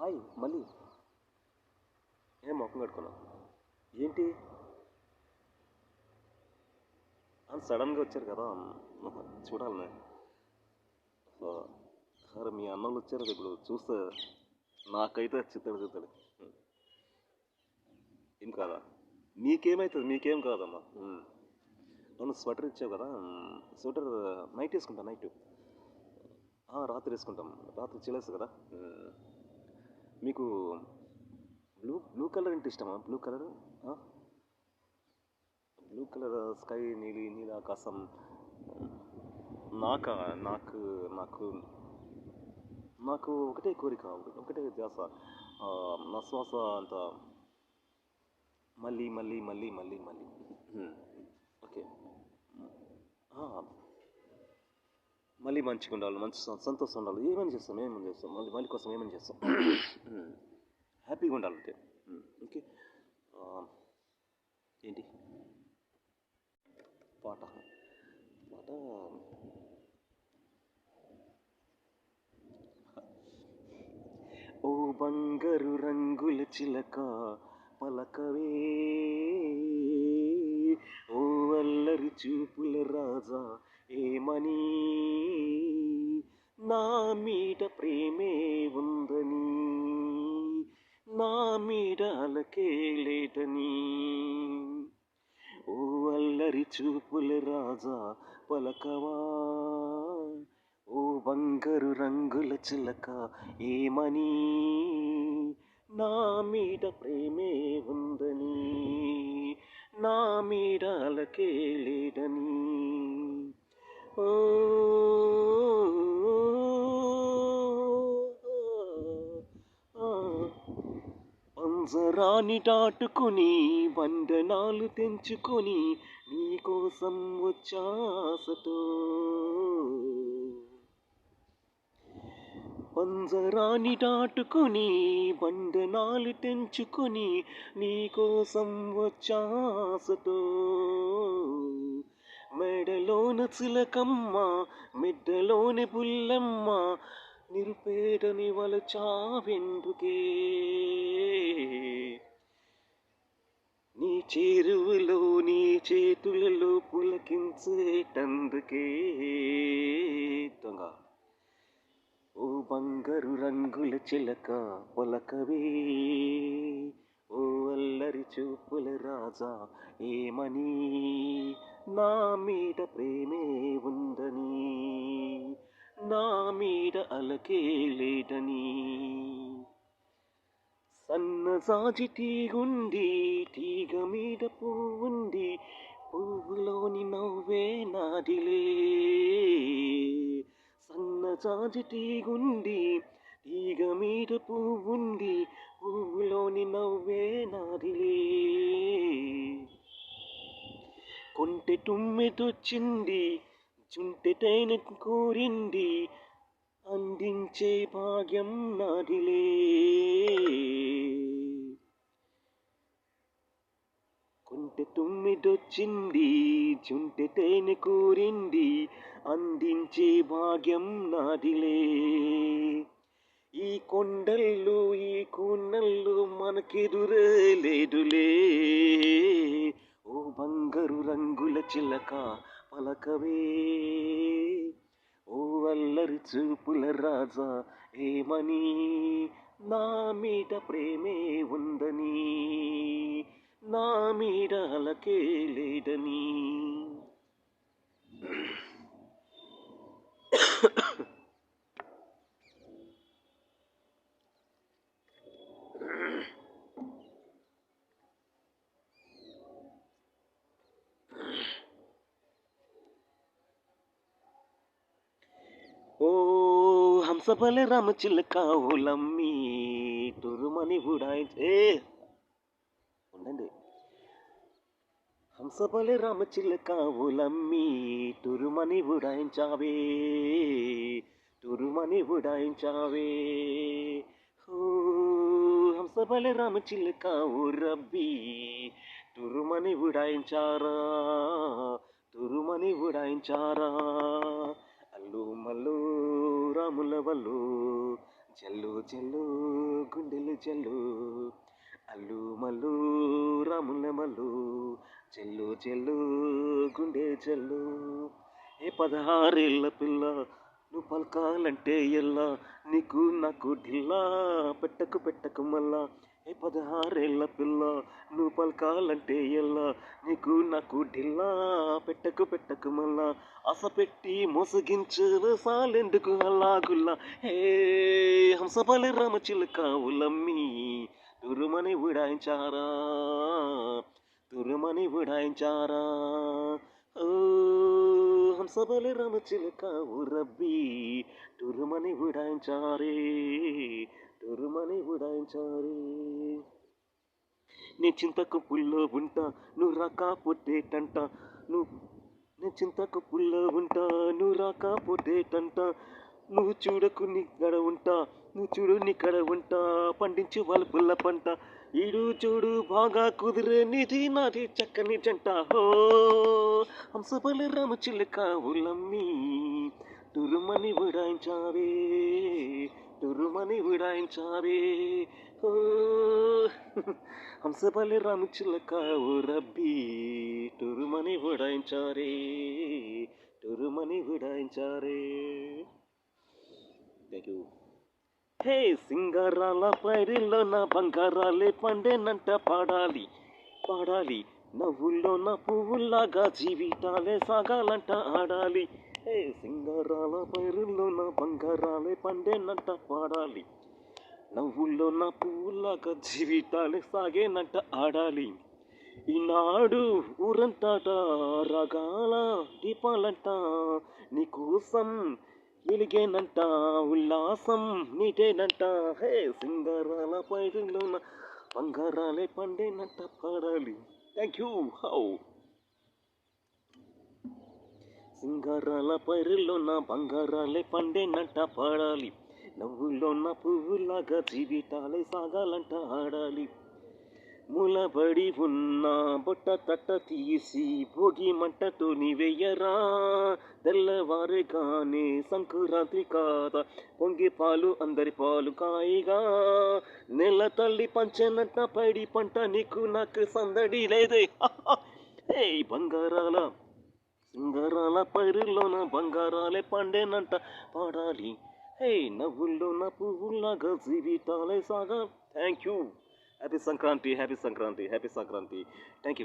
hi మళ్ళీ ఏం మొఖం కట్టుకున్నావు ఏంటి అని సడన్గా వచ్చారు కదా చూడాలనే సరే మీ అన్నలు వచ్చారు కదా ఇప్పుడు చూస్తే నాకైతే చిత్తడు చిత్తడు ఏం కాదా మీకేమవుతుంది మీకేం కాదమ్మా అవును స్వెటర్ ఇచ్చావు కదా స్వెటర్ నైట్ వేసుకుంటా నైట్ రాత్రి వేసుకుంటాం రాత్రి చిల్లేస్తుంది కదా మీకు బ్లూ బ్లూ కలర్ అంటే ఇష్టమా blue colour blue colour sky నీలాకాశం నాకా నాకు నాకు నాకు ఒకటే కోరిక ఒకటే ధ్యాస నా శ్వాస అంత మళ్ళీ మళ్ళీ మళ్ళీ మళ్ళీ మళ్ళీ ఓకే మళ్ళీ మంచిగా ఉండాలి మంచి సంతోషం ఉండాలి ఏమని చేస్తాం మళ్ళీ మళ్ళీ కోసం ఏమని చేస్తాం హ్యాపీగా ఉండాలంటే ఓకే ఏంటి పాట పాట ఓ బంగారు రంగుల చిలక పలకవే ఓ అల్లరి చూపుల రాజా ఏమని నా మీద ప్రేమే ఉందని నా మీద అలకే లేదని ఓ అల్లరి చూపుల రాజా పలకవా ఓ బంగారు రంగుల చిలక ఏమని నా మీద ప్రేమే ఉందని నా మీద అలకే లేదని ఓ పంజరాని దాటుకుని వందనాలు తెంచుకొని నీకోసం వచ్చాసతో పంజరాని దాటుకుని వందనాలు తెంచుకొని నీకోసం వచ్చాసతో మెడలోన చిలకమ్మ మెడ్డలోని బుల్లమ్మ నిరుపేదని వలచావెందుకే నీ చేరువలో నీ చేతులలో పులకించేటందుకే దొంగ ఓ బంగారు రంగుల చిలక పొలకవే ఓ అల్లరి చూపుల రాజా ఏమని నా మీద ప్రేమే ఉందని నా మీద అలకే లేదని సన్నజాజి తీగుంది తీగ మీద పువ్వుంది పువ్వులోని నవ్వే నాదిలే సన్నజాజి తీగుంది తీగ మీద పువ్వుంది పువ్వులోని నవ్వే నాదిలే కొంటె తుమ్మెదొచ్చింది చుంటె తేనె కోరింది అందించే భాగ్యం నాదిలే కొంటె తుమ్మిదొచ్చింది చుంటె తేనె కోరింది అందించే భాగ్యం నాదిలే ఈ కొండల్లో ఈ కోనల్లో మనకెదురే లేదులే ఓ బంగారు రంగుల చిలక పలకవే ఓ అల్లరి చూపుల రాజా ఏమని నా మీద ప్రేమే ఉందని నా మీద అలకే లేదని ఓ హంసపల్లె రామచిలక ఓలమ్మి తురుమని ఉడాయించే ఉండండి హంసపల్లె రామచిలక ఓలమ్మి తురుమని ఉడాయించావే తురుమని ఉడాయించావే ఓ హంసపల్లె రామచిలక ఓ రబ్బీ తురుమని ఉడాయించారా తురుమని ఉడాయించారా అల్లు మల్లు రాముల వల్లు చెల్లు చెల్లు గుండెలు చెల్లు అల్లు మల్లు రాముల మల్లు చెల్లు చెల్లు గుండె చెల్లు ఏ 16 ఏళ్ల పిల్ల నువ్వు పలకాలంటే ఎల్లా నీకు నాకు ఢిల్లా పెట్టకు మళ్ళా ఏ 16 ఏళ్ల పిల్ల నువ్వు పలకాలంటే ఎల్లా నీకు నాకు ఢిల్లా పెట్టకు మళ్ళా ఆశ పెట్టి మోసగించు సాలెందుకు అల్లాగుల్లా హే హంసబలి రామచిలుక ఉలమ్మి తురుమని ఉడాయించారా ఓ హంసబలి రామచిలుక రబ్బీ తురుమని ఉడాయించారే నీ చింతకు పుల్లో ఉంటా నువ్వు రాకపోతేటంట నీ చింతకు పుల్లో ఉంటా నువ్వు రాకపోతేటంట నువ్వు చూడకు నీ కడ ఉంటా నువ్వు చూడు నీ కడ ఉంటా పండించు వాళ్ళ పుల్ల పంట ఈడు చూడు బాగా కుదిరే నిధి నాది చక్కని జంట హో హంసబలి రామచిలుక ఉలమ్మి తురుమని ఉడాయించావే ఓ హంసబలి రామచిలుక ఓ రబ్బీ తురుమని ఉడాయించారే థ్యాంక్ యూ హే సింగారాల పైరిలో నా బంగారాలే పండేనంట పాడాలి నవ్వుల్లో నా పువ్వుల్లాగా జీవితాలే సాగాలంట ఆడాలి హే సింగారాల పైరుల్లో నా బంగారాలే పండేనంట పాడాలి నవ్వుల్లో నా పువ్వుల్లాగా జీవితాలే సాగేనంట ఆడాలి ఈనాడు ఊరంతాట రాగాల దీపాలంట నీకోసం వెలిగేనంట ఉల్లాసం నీటేనంట హే సింగారాల పైరులోన బంగారాలే పండేనంట పాడాలి థ్యాంక్ యూ హౌ సింగారాల పైరులోన బంగారాలే పండేనంట పాడాలి నవ్వుల్లో నా పువ్వులాగా జీవితాలే సాగాలంట ఆడాలి ములబడి ఉన్న బొట్ట తట్ట తీసి భోగి మంటతో నీవెయ్యరా తెల్లవారేగానే సంకురాత్రి కాదా పొంగి పాలు అందరి పాలు కాయిగా నెల తల్లి పంచెనంట పైడి పంట నీకు నాకు సందడి లేదే హే సింగారాల పైరులోన బంగారాలే పండేనంట పాడాలి హే నవ్వుల్లో నా పువ్వులాగా జీవితాలే సాగా thank you happy Sankranti thank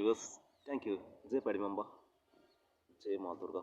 you జై పడిమంబ జై మా దుర్గా